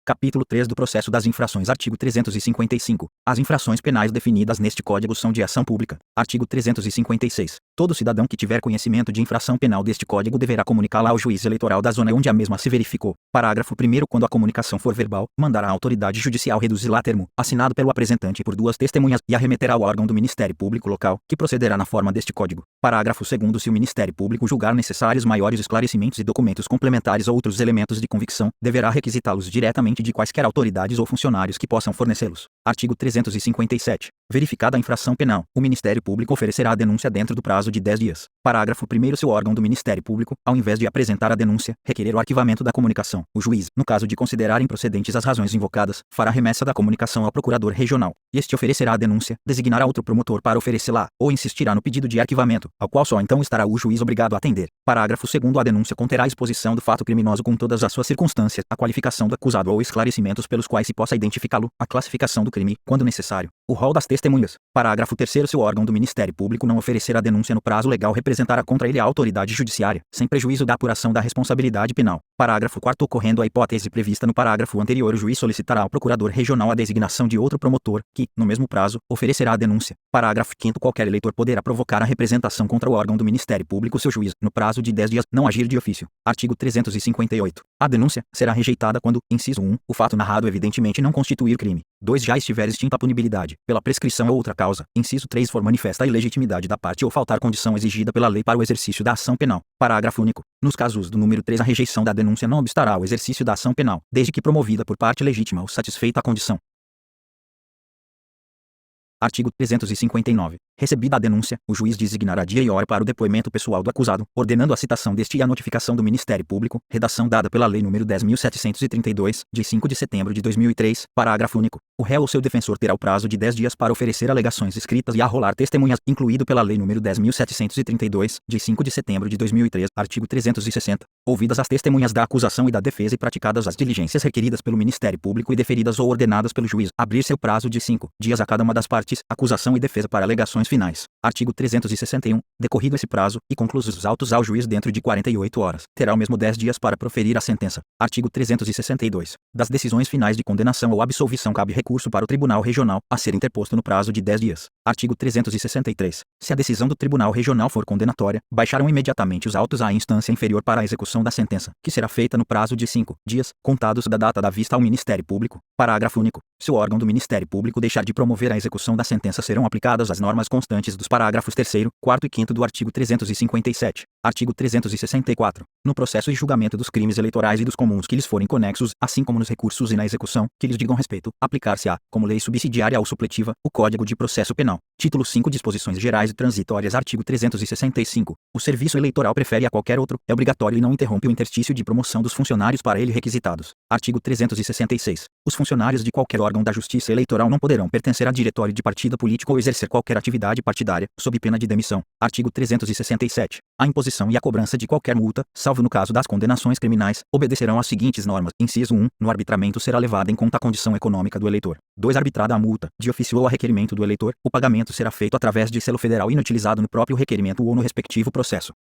Capítulo 3 do Processo das Infrações. Artigo 355. As infrações penais definidas neste Código são de ação pública. Artigo 356. Todo cidadão que tiver conhecimento de infração penal deste Código deverá comunicá-la ao juiz eleitoral da zona onde a mesma se verificou. Parágrafo 1º. Quando a comunicação for verbal, mandará a autoridade judicial reduzir-la a termo, assinado pelo apresentante por duas testemunhas, e a remeterá ao órgão do Ministério Público local, que procederá na forma deste Código. Parágrafo 2º. Se o Ministério Público julgar necessários maiores esclarecimentos e documentos complementares ou outros elementos de convicção, deverá requisitá-los diretamente de quaisquer autoridades ou funcionários que possam fornecê-los. Artigo 357. Verificada a infração penal, o Ministério Público oferecerá a denúncia dentro do prazo de 10 dias. Parágrafo 1º. Se o órgão do Ministério Público, ao invés de apresentar a denúncia, requerer o arquivamento da comunicação, o juiz, no caso de considerar improcedentes as razões invocadas, fará remessa da comunicação ao procurador regional. Este oferecerá a denúncia, designará outro promotor para oferecê-la, ou insistirá no pedido de arquivamento, ao qual só então estará o juiz obrigado a atender. Parágrafo 2º. A denúncia conterá a exposição do fato criminoso com todas as suas circunstâncias, a qualificação do acusado ou esclarecimentos pelos quais se possa identificá-lo, a classificação do crime, quando necessário, o rol das testemunhas. Parágrafo 3º. Se o órgão do Ministério Público não oferecer a denúncia no prazo legal, representará contra ele a autoridade judiciária, sem prejuízo da apuração da responsabilidade penal. Parágrafo 4º. Ocorrendo a hipótese prevista no parágrafo anterior, o juiz solicitará ao procurador regional a designação de outro promotor, que, no mesmo prazo, oferecerá a denúncia. Parágrafo 5º. Qualquer eleitor poderá provocar a representação contra o órgão do Ministério Público se o juiz, no prazo de 10 dias, não agir de ofício. Artigo 358. A denúncia será rejeitada quando, inciso 1, o fato narrado evidentemente não constituir crime. 2. Já estiver extinta a punibilidade, pela prescrição ou outra causa. Inciso 3. For manifesta a ilegitimidade da parte ou faltar condição exigida pela lei para o exercício da ação penal. Parágrafo único. Nos casos do número 3, a rejeição da denúncia não obstará ao exercício da ação penal, desde que promovida por parte legítima ou satisfeita a condição. Artigo 359. Recebida a denúncia, o juiz designará dia e hora para o depoimento pessoal do acusado, ordenando a citação deste e a notificação do Ministério Público, redação dada pela Lei nº 10.732, de 5 de setembro de 2003, parágrafo único. O réu ou seu defensor terá o prazo de 10 dias para oferecer alegações escritas e arrolar testemunhas, incluído pela Lei nº 10.732, de 5 de setembro de 2003, artigo 360. Ouvidas as testemunhas da acusação e da defesa e praticadas as diligências requeridas pelo Ministério Público e deferidas ou ordenadas pelo juiz, abrir-se o prazo de 5 dias a cada uma das partes, acusação e defesa para alegações finais. Artigo 361. Decorrido esse prazo, e conclusos os autos ao juiz dentro de 48 horas, terá o mesmo 10 dias para proferir a sentença. Artigo 362. Das decisões finais de condenação ou absolvição cabe recurso para o Tribunal Regional, a ser interposto no prazo de 10 dias. Artigo 363. Se a decisão do Tribunal Regional for condenatória, baixarão imediatamente os autos à instância inferior para a execução da sentença, que será feita no prazo de 5 dias, contados da data da vista ao Ministério Público. Parágrafo único. Se o órgão do Ministério Público deixar de promover a execução da sentença, serão aplicadas as normas constantes dos parágrafos 3º, 4º e 5º do artigo 357. Artigo 364. No processo e julgamento dos crimes eleitorais e dos comuns que lhes forem conexos, assim como nos recursos e na execução, que lhes digam respeito, aplicar-se-á, como lei subsidiária ou supletiva, o Código de Processo Penal. Título 5. Disposições Gerais e Transitórias. Artigo 365. O serviço eleitoral prefere a qualquer outro, é obrigatório e não interrompe o interstício de promoção dos funcionários para ele requisitados. Artigo 366. Os funcionários de qualquer órgão da Justiça Eleitoral não poderão pertencer a diretório de partido político ou exercer qualquer atividade partidária, sob pena de demissão. Artigo 367. A imposição e a cobrança de qualquer multa, salvo no caso das condenações criminais, obedecerão às seguintes normas. Inciso 1. No arbitramento será levada em conta a condição econômica do eleitor. 2. Arbitrada a multa, de ofício ou a requerimento do eleitor, o pagamento será feito através de selo federal inutilizado no próprio requerimento ou no respectivo processo.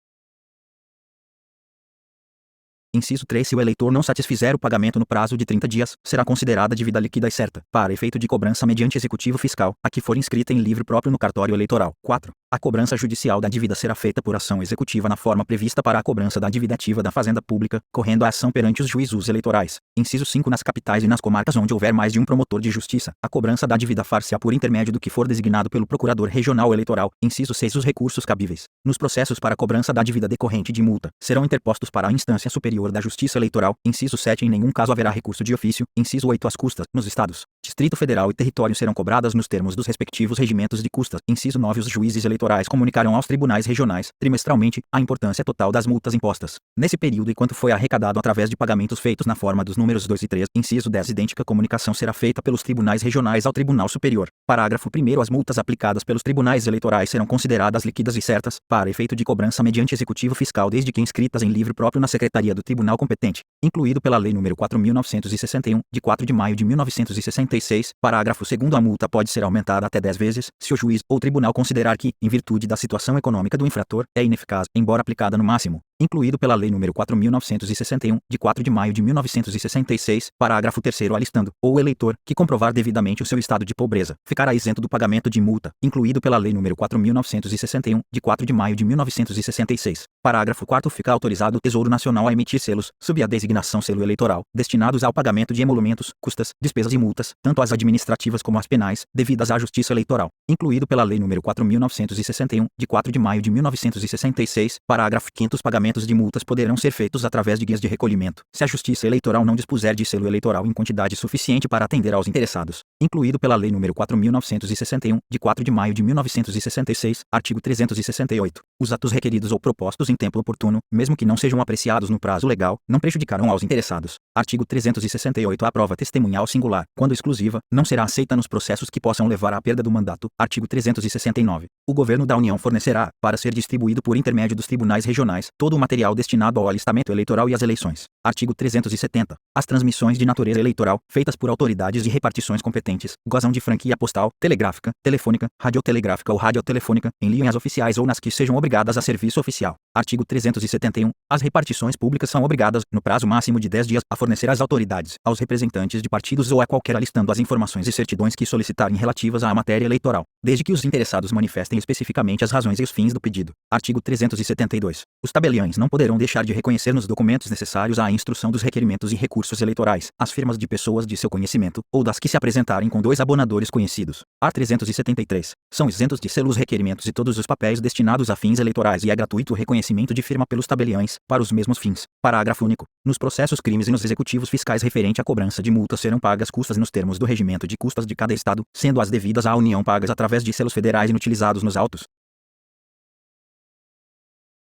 Inciso 3. Se o eleitor não satisfizer o pagamento no prazo de 30 dias, será considerada dívida líquida e certa, para efeito de cobrança mediante executivo fiscal, a que for inscrita em livro próprio no cartório eleitoral. 4. A cobrança judicial da dívida será feita por ação executiva na forma prevista para a cobrança da dívida ativa da Fazenda Pública, correndo a ação perante os juízos eleitorais. Inciso 5. Nas capitais e nas comarcas onde houver mais de um promotor de justiça, a cobrança da dívida far-se-á por intermédio do que for designado pelo Procurador Regional Eleitoral. Inciso 6. Os recursos cabíveis nos processos para a cobrança da dívida decorrente de multa serão interpostos para a instância superior da Justiça Eleitoral. Inciso 7. Em nenhum caso haverá recurso de ofício. Inciso 8. As custas, nos estados, Distrito Federal e território serão cobradas nos termos dos respectivos regimentos de custas. Inciso 9. Os juízes eleitorais comunicarão aos tribunais regionais, trimestralmente, a importância total das multas impostas nesse período e quanto foi arrecadado através de pagamentos feitos na forma dos números 2 e 3. Inciso 10. Idêntica comunicação será feita pelos tribunais regionais ao Tribunal Superior. Parágrafo 1º. As multas aplicadas pelos tribunais eleitorais serão consideradas líquidas e certas, para efeito de cobrança mediante executivo fiscal, desde que inscritas em livro próprio na Secretaria do Tribunal competente, incluído pela Lei nº 4.961, de 4 de maio de 1966, parágrafo 2º. A multa pode ser aumentada até 10 vezes, se o juiz ou tribunal considerar que, em virtude da situação econômica do infrator, é ineficaz, embora aplicada no máximo. incluído pela Lei nº 4.961, de 4 de maio de 1966, parágrafo 3º alistando, ou o eleitor, que comprovar devidamente o seu estado de pobreza, ficará isento do pagamento de multa, incluído pela Lei nº 4.961, de 4 de maio de 1966, parágrafo 4º fica autorizado o Tesouro Nacional a emitir selos, sob a designação selo eleitoral, destinados ao pagamento de emolumentos, custas, despesas e multas, tanto as administrativas como as penais, devidas à Justiça Eleitoral, incluído pela Lei nº 4.961, de 4 de maio de 1966, parágrafo 5º os pagamentos de multas poderão ser feitos através de guias de recolhimento, se a Justiça Eleitoral não dispuser de selo eleitoral em quantidade suficiente para atender aos interessados, incluído pela Lei nº 4.961, de 4 de maio de 1966, artigo 368. Os atos requeridos ou propostos em tempo oportuno, mesmo que não sejam apreciados no prazo legal, não prejudicarão aos interessados. Artigo 368. A prova testemunhal singular, quando exclusiva, não será aceita nos processos que possam levar à perda do mandato. Artigo 369. O Governo da União fornecerá, para ser distribuído por intermédio dos tribunais regionais, todo o material destinado ao alistamento eleitoral e às eleições. Artigo 370. As transmissões de natureza eleitoral, feitas por autoridades de repartições competentes, gozam de franquia postal, telegráfica, telefônica, radiotelegráfica ou radiotelefônica, em linhas oficiais ou nas que sejam obrigadas a serviço oficial. Artigo 371. As repartições públicas são obrigadas, no prazo máximo de 10 dias, a fornecer às autoridades, aos representantes de partidos ou a qualquer alistando as informações e certidões que solicitarem relativas à matéria eleitoral, desde que os interessados manifestem especificamente as razões e os fins do pedido. Artigo 372. Os tabeliães não poderão deixar de reconhecer nos documentos necessários à instrução dos requerimentos e recursos eleitorais as firmas de pessoas de seu conhecimento, ou das que se apresentarem com 2 abonadores conhecidos. Art. 373. São isentos de selo os requerimentos e todos os papéis destinados a fins eleitorais e é gratuito o reconhecimento de firma pelos tabeliães, para os mesmos fins. Parágrafo único. Nos processos crimes e nos executivos fiscais referente à cobrança de multas serão pagas custas nos termos do regimento de custas de cada estado, sendo as devidas à União pagas através de selos federais inutilizados nos autos.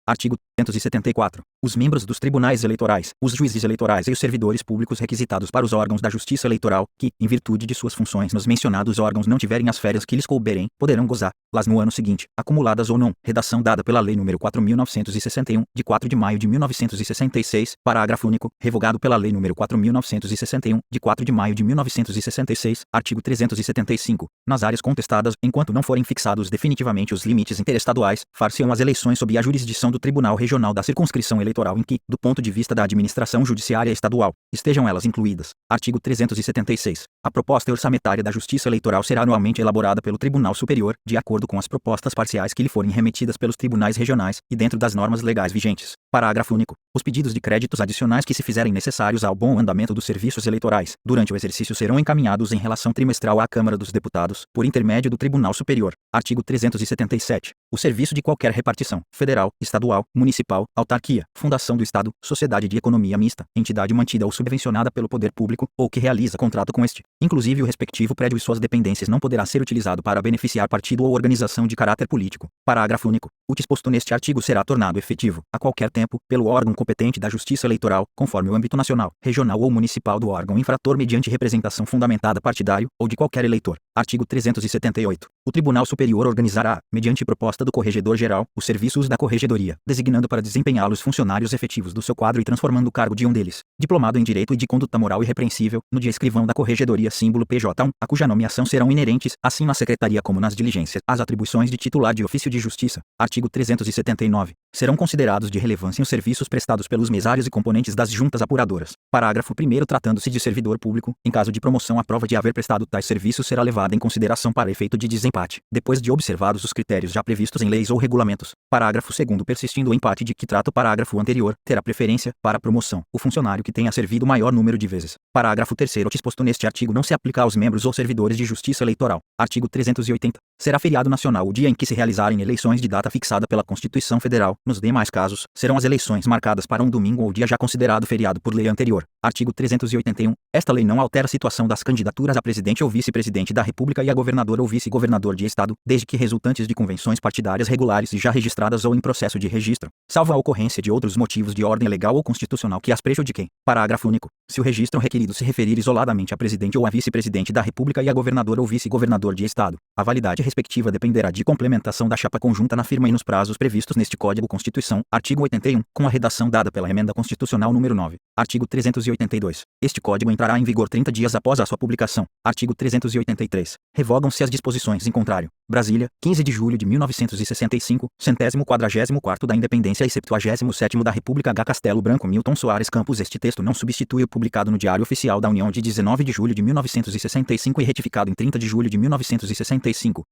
Artigo 374. Os membros dos tribunais eleitorais, os juízes eleitorais e os servidores públicos requisitados para os órgãos da Justiça Eleitoral, que, em virtude de suas funções nos mencionados órgãos não tiverem as férias que lhes couberem, poderão gozá-las no ano seguinte, acumuladas ou não. Redação dada pela Lei nº 4.961, de 4 de maio de 1966, parágrafo único, revogado pela Lei nº 4.961, de 4 de maio de 1966, artigo 375. Nas áreas contestadas, enquanto não forem fixados definitivamente os limites interestaduais, far-se-ão as eleições sob a jurisdição do Tribunal Regional da Circunscrição Eleitoral em que, do ponto de vista da administração judiciária estadual, estejam elas incluídas. Artigo 376. A proposta orçamentária da Justiça Eleitoral será anualmente elaborada pelo Tribunal Superior, de acordo com as propostas parciais que lhe forem remetidas pelos tribunais regionais, e dentro das normas legais vigentes. Parágrafo único. Os pedidos de créditos adicionais que se fizerem necessários ao bom andamento dos serviços eleitorais, durante o exercício serão encaminhados em relação trimestral à Câmara dos Deputados, por intermédio do Tribunal Superior. Artigo 377. O serviço de qualquer repartição, federal, estadual, municipal, autarquia, fundação do Estado, sociedade de economia mista, entidade mantida ou subvencionada pelo poder público, ou que realiza contrato com este, inclusive o respectivo prédio e suas dependências, não poderá ser utilizado para beneficiar partido ou organização de caráter político. Parágrafo único. O disposto neste artigo será tornado efetivo, a qualquer tempo, pelo órgão competente da Justiça Eleitoral, conforme o âmbito nacional, regional ou municipal do órgão infrator mediante representação fundamentada partidário, ou de qualquer eleitor. Artigo 378. O Tribunal Superior organizará, mediante proposta do Corregedor-Geral, os serviços da Corregedoria, designando para desempenhá-los funcionários efetivos do seu quadro e transformando o cargo de um deles, diplomado em Direito e de Conduta Moral Irrepreensível, no dia escrivão da Corregedoria símbolo PJ1, a cuja nomeação serão inerentes, assim na Secretaria como nas diligências, às atribuições de titular de ofício de justiça. Artigo 379. Serão considerados de relevância os serviços prestados pelos mesários e componentes das juntas apuradoras. Parágrafo 1º. Tratando-se de servidor público, em caso de promoção, a prova de haver prestado tais serviços será levada em consideração para efeito de desempate, depois de observados os critérios já previstos em leis ou regulamentos. Parágrafo 2º. Persistindo o empate de que trata o parágrafo anterior, terá preferência, para a promoção, o funcionário que tenha servido o maior número de vezes. Parágrafo 3º. O disposto neste artigo não se aplica aos membros ou servidores de justiça eleitoral. Artigo 380. Será feriado nacional o dia em que se realizarem eleições de data fixada pela Constituição Federal. Nos demais casos, serão as eleições marcadas para um domingo ou dia já considerado feriado por lei anterior. Artigo 381. Esta lei não altera a situação das candidaturas a presidente ou vice-presidente da República e a governador ou vice-governador de estado, desde que resultantes de convenções partidárias regulares e já registradas ou em processo de registro, salvo a ocorrência de outros motivos de ordem legal ou constitucional que as prejudiquem. Parágrafo único. Se o registro requerido se referir isoladamente a presidente ou a vice-presidente da República e a governador ou vice-governador de estado, a validade respectiva dependerá de complementação da chapa conjunta na firma e nos prazos previstos neste Código Constituição. Artigo 81, com a redação dada pela Emenda Constitucional número 9. Artigo 382. 382. Este Código entrará em vigor 30 dias após a sua publicação. Artigo 383. Revogam-se as disposições em contrário. Brasília, 15 de julho de 1965, 144º da Independência e 77º da República. H. Castelo Branco, Milton Soares Campos. Este texto não substitui o publicado no Diário Oficial da União de 19 de julho de 1965 e retificado em 30 de julho de 1965.